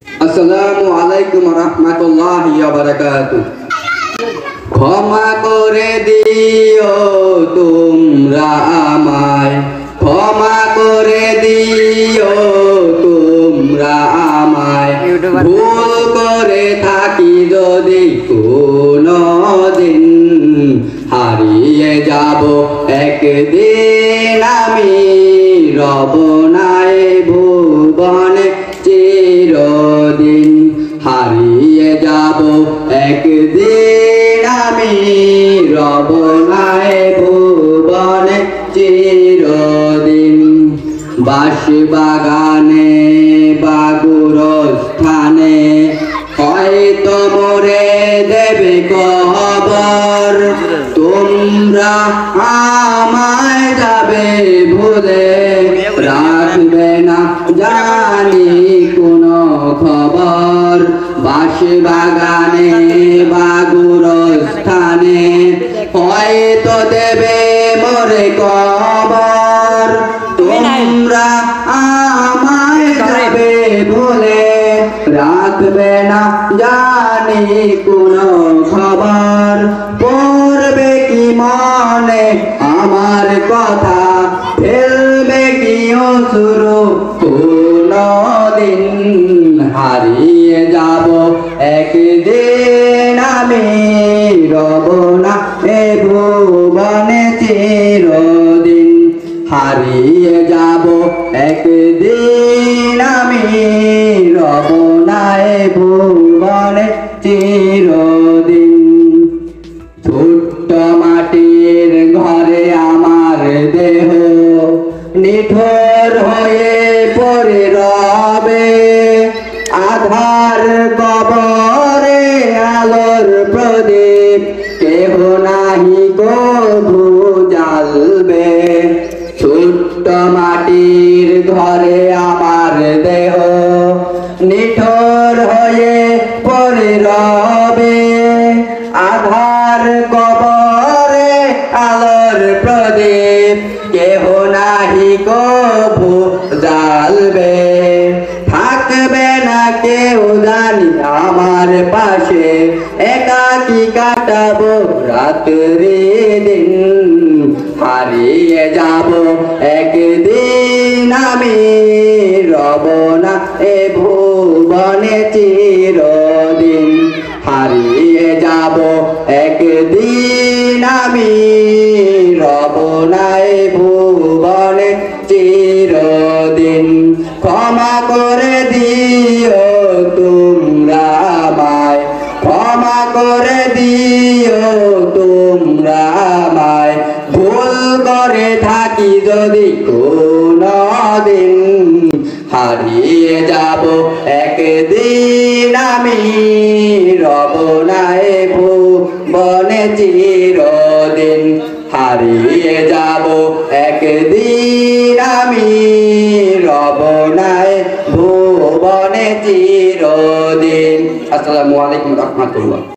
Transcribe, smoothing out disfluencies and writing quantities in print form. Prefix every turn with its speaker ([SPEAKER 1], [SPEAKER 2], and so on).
[SPEAKER 1] আসসালামু আলাইকুম রাহমাতুল্লাহি ওয়া বারাকাতুহু। ক্ষমা করে দিও তোমরা আমায়, ক্ষমা করে দিও তোমরা আমায়। ভুল করে থাকি যদি কোনো দিন, হারিয়ে যাব একদিন আমি, রব নাই ভুবনে চিরদিন। হারিয়ে যাব একদিন আমি, রব নাই ভুবনে চিরদিন। বাঁশি বাগানে বা গোরস্থানে হয়তো মোরে দেবে কবর, তোমরা আমায় যাবে ভুলে, রাখবে না জানি কোনো খবর। বাঁশি বাগানে বা গোরস্থানে হয়তো দেবে মোরে কবর, তোমরা আমায় যাবে ভুলে, রাখবে না জানি কোনো খবর। পড়বে কি মনে আমার কথা, ফেলবে কি অশ্রু কোনো দিন, হারিয়ে যাব একদিন আমি, রব না এ ভুবনে চিরদিন। হারিয়ে যাব একদিন আমি, রব না এ ভুবনে চিরদিন। ছোট্ট মাটির ঘরে আমার দেহ নিঠুর হয়ে পড়ে রবে, আধার কবরে আলোর প্রদীপ কেহ নাহি কভু জ্বালবে। ছোট্ট মাটির ঘরে আমার দেহ নিঠুর হয়ে পড়ে রবে, আধার কবরে আলোর প্রদীপ কেহ নাহি কভু জ্বালবে। থাকবে না কেউ জানি আমার পাশে, একাকী কাটাবো রাত্রি দিন। হারিয়ে যাব একদিন আমি, রব না এ ভুবনে চিরদিন। হারিয়ে যাব একদিন আমি, রব না এ ভুবনে চিরদিন। ক্ষমা করে দিও তোমরা আমায়, ক্ষমা করে দিও তোমরা আমায়। ভুল করে থাকি যদি কোনো দিন, হারিয়ে যাব একদিন আমি, রব না এ ভুবনে চিরদিন। হারিয়ে যাব একদিন আমি, রব না এ ভুবনে চিরদিন। আসসালামু আলাইকুম রাহমাতুল্লাহ।